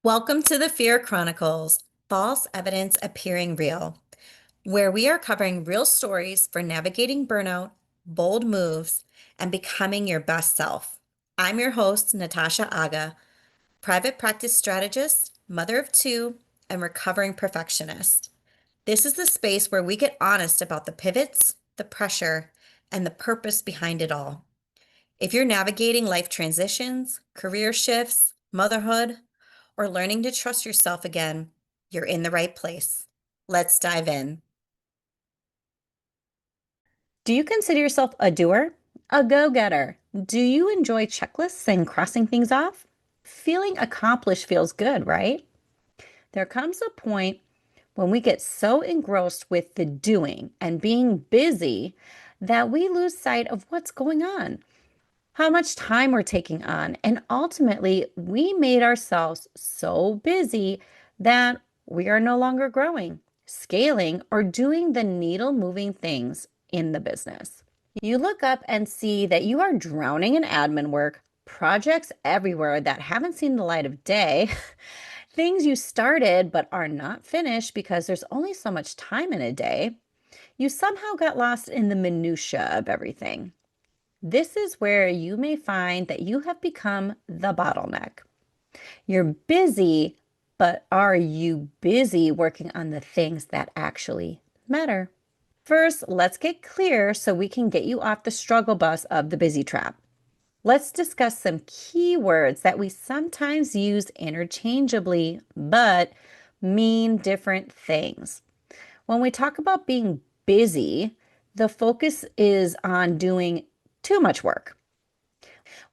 Welcome to the F.E.A.R Chronicles, false evidence appearing real, where we are covering real stories for navigating burnout, bold moves, and becoming your best self. I'm your host, Natasha Aga, private practice strategist, mother of two, and recovering perfectionist. This is the space where we get honest about the pivots, the pressure, and the purpose behind it all. If you're navigating life transitions, career shifts, motherhood, or learning to trust yourself again, you're in the right place. Let's dive in. Do you consider yourself a doer? A go-getter? Do you enjoy checklists and crossing things off? Feeling accomplished feels good, right? There comes a point when we get so engrossed with the doing and being busy that we lose sight of what's going on, how much time we're taking on, and ultimately, we made ourselves so busy that we are no longer growing, scaling, or doing the needle moving things in the business. You look up and see that you are drowning in admin work, projects everywhere that haven't seen the light of day, things you started but are not finished because there's only so much time in a day. You somehow got lost in the minutia of everything. This is where you may find that you have become the bottleneck. You're busy, but are you busy working on the things that actually matter? First, let's get clear so we can get you off the struggle bus of the busy trap. Let's discuss some key words that we sometimes use interchangeably, but mean different things. When we talk about being busy, the focus is on doing too much work.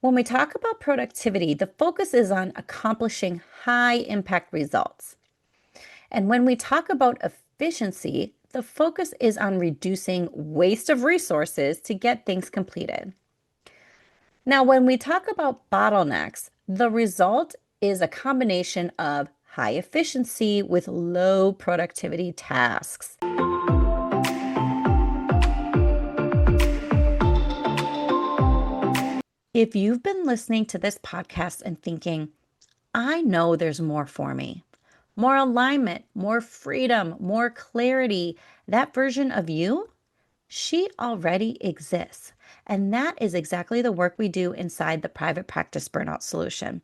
When we talk about productivity, the focus is on accomplishing high impact results. And when we talk about efficiency, the focus is on reducing waste of resources to get things completed. Now, when we talk about bottlenecks, the result is a combination of high efficiency with low productivity tasks. If you've been listening to this podcast and thinking, I know there's more for me, more alignment, more freedom, more clarity, that version of you, she already exists. And that is exactly the work we do inside the Private Practice Burnout Solution.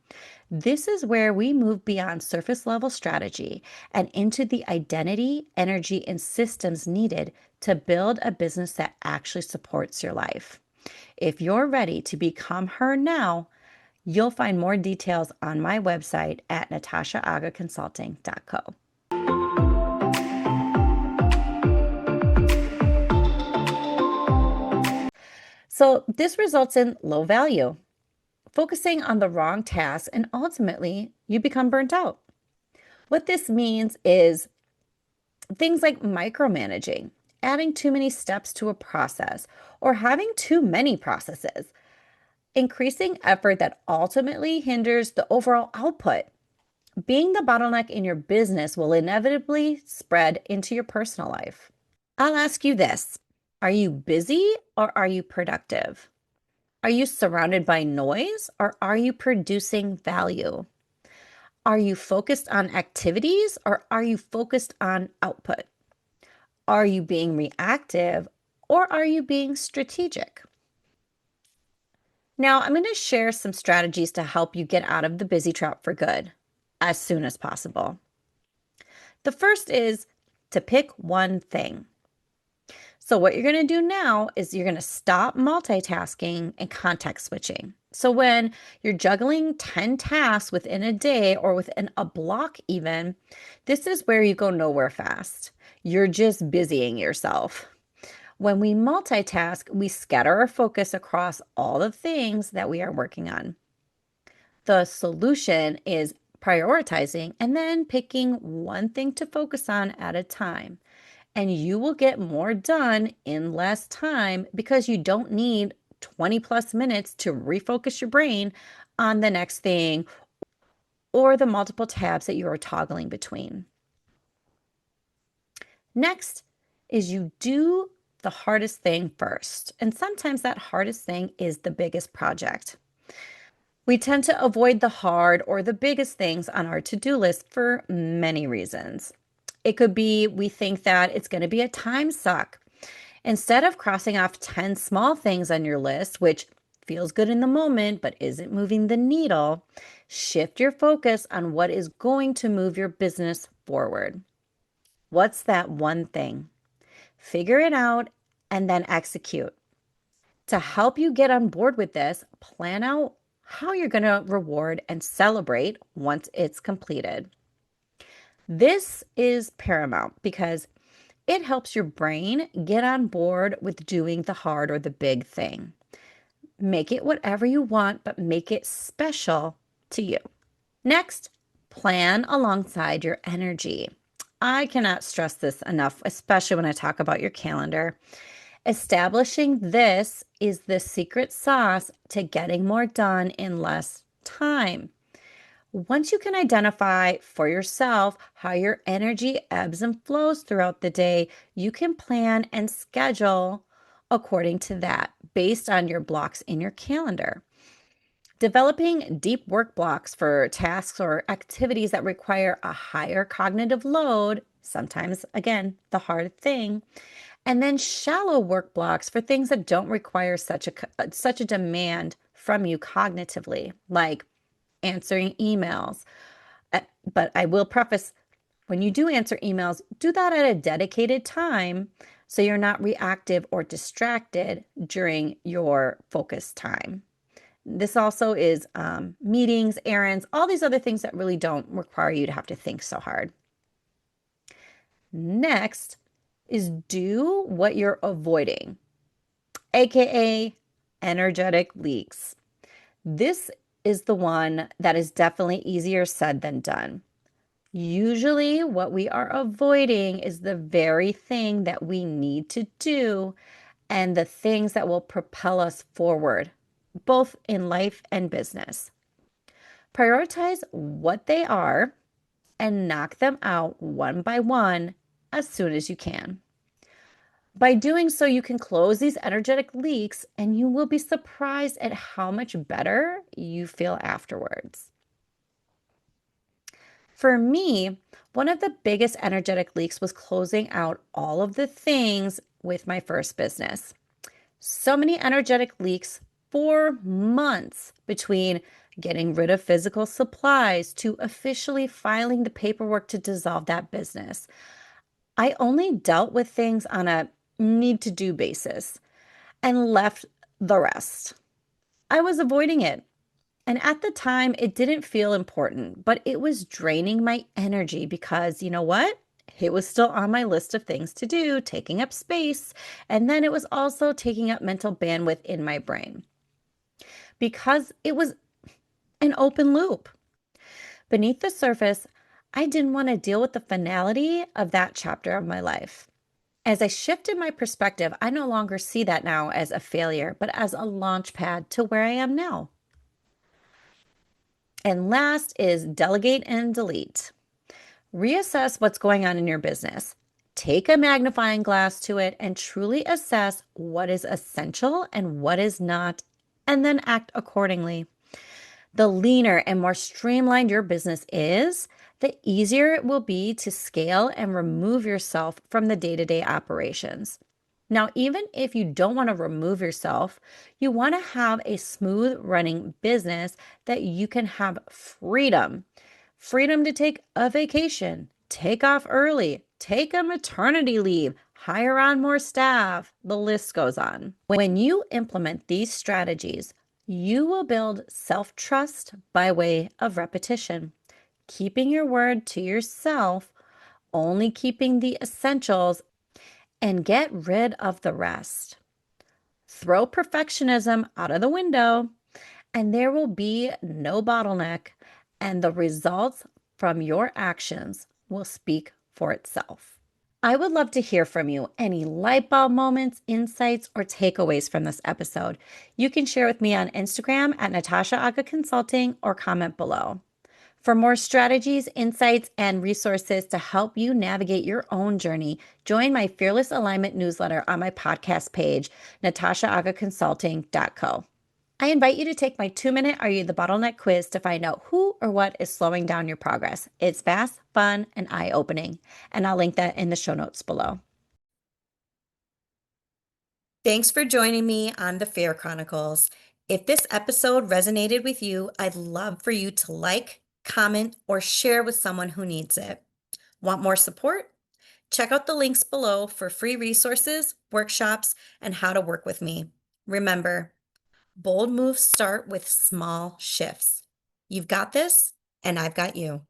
This is where we move beyond surface level strategy and into the identity, energy, and systems needed to build a business that actually supports your life. If you're ready to become her now, you'll find more details on my website at natashaagaconsulting.co. So this results in low value, focusing on the wrong tasks, and ultimately you become burnt out. What this means is things like micromanaging, adding too many steps to a process, or having too many processes, increasing effort that ultimately hinders the overall output. Being the bottleneck in your business will inevitably spread into your personal life. I'll ask you this. Are you busy or are you productive? Are you surrounded by noise or are you producing value? Are you focused on activities or are you focused on output? Are you being reactive or are you being strategic? Now, I'm going to share some strategies to help you get out of the busy trap for good as soon as possible. The first is to pick one thing. So what you're going to do now is you're going to stop multitasking and context switching. So when you're juggling 10 tasks within a day or within a block even, this is where you go nowhere fast. You're just busying yourself. When we multitask, we scatter our focus across all the things that we are working on. The solution is prioritizing and then picking one thing to focus on at a time. And you will get more done in less time because you don't need 20 plus minutes to refocus your brain on the next thing or the multiple tabs that you are toggling between. Next is you do the hardest thing first. And sometimes that hardest thing is the biggest project. We tend to avoid the hard or the biggest things on our to-do list for many reasons. It could be we think that it's going to be a time suck. Instead of crossing off 10 small things on your list, which feels good in the moment but isn't moving the needle, shift your focus on what is going to move your business forward. What's that one thing? Figure it out and then execute. To help you get on board with this, plan out how you're going to reward and celebrate once it's completed. This is paramount because it helps your brain get on board with doing the hard or the big thing. Make it whatever you want, but make it special to you. Next, plan alongside your energy. I cannot stress this enough, especially when I talk about your calendar. Establishing this is the secret sauce to getting more done in less time. Once you can identify for yourself how your energy ebbs and flows throughout the day, you can plan and schedule according to that based on your blocks in your calendar. Developing deep work blocks for tasks or activities that require a higher cognitive load, sometimes, again, the hard thing, and then shallow work blocks for things that don't require such a demand from you cognitively, like answering emails. But I will preface, when you do answer emails, do that at a dedicated time so you're not reactive or distracted during your focus time. This also is meetings, errands, all these other things that really don't require you to have to think so hard. Next is do what you're avoiding, aka energetic leaks. This is the one that is definitely easier said than done. Usually, what we are avoiding is the very thing that we need to do and the things that will propel us forward, both in life and business. Prioritize what they are and knock them out one by one as soon as you can. By doing so, you can close these energetic leaks and you will be surprised at how much better you feel afterwards. For me, one of the biggest energetic leaks was closing out all of the things with my first business. So many energetic leaks for months between getting rid of physical supplies to officially filing the paperwork to dissolve that business. I only dealt with things on a need to do basis and left the rest. I was avoiding it. And at the time, it didn't feel important, but it was draining my energy because you know what? It was still on my list of things to do, taking up space. And then it was also taking up mental bandwidth in my brain because it was an open loop. Beneath the surface, I didn't want to deal with the finality of that chapter of my life. As I shifted my perspective, I no longer see that now as a failure, but as a launch pad to where I am now. And last is delegate and delete. Reassess what's going on in your business. Take a magnifying glass to it and truly assess what is essential and what is not, and then act accordingly. The leaner and more streamlined your business is, the easier it will be to scale and remove yourself from the day-to-day operations. Now, even if you don't want to remove yourself, you want to have a smooth running business that you can have freedom. Freedom to take a vacation, take off early, take a maternity leave, hire on more staff. The list goes on. When you implement these strategies, you will build self-trust by way of repetition, keeping your word to yourself, only keeping the essentials, and get rid of the rest. Throw perfectionism out of the window, and there will be no bottleneck, and the results from your actions will speak for itself. I would love to hear from you. Any light bulb moments, insights, or takeaways from this episode. You can share with me on Instagram at Natasha Aga Consulting or comment below. For more strategies, insights, and resources to help you navigate your own journey, join my Fearless Alignment newsletter on my podcast page, natashaagaconsulting.co. I invite you to take my 2-minute Are You the Bottleneck quiz to find out who or what is slowing down your progress. It's fast, fun, and eye opening. And I'll link that in the show notes below. Thanks for joining me on the F.E.A.R Chronicles. If this episode resonated with you, I'd love for you to like, comment, or share with someone who needs it. Want more support? Check out the links below for free resources, workshops, and how to work with me. Remember, bold moves start with small shifts. You've got this, and I've got you.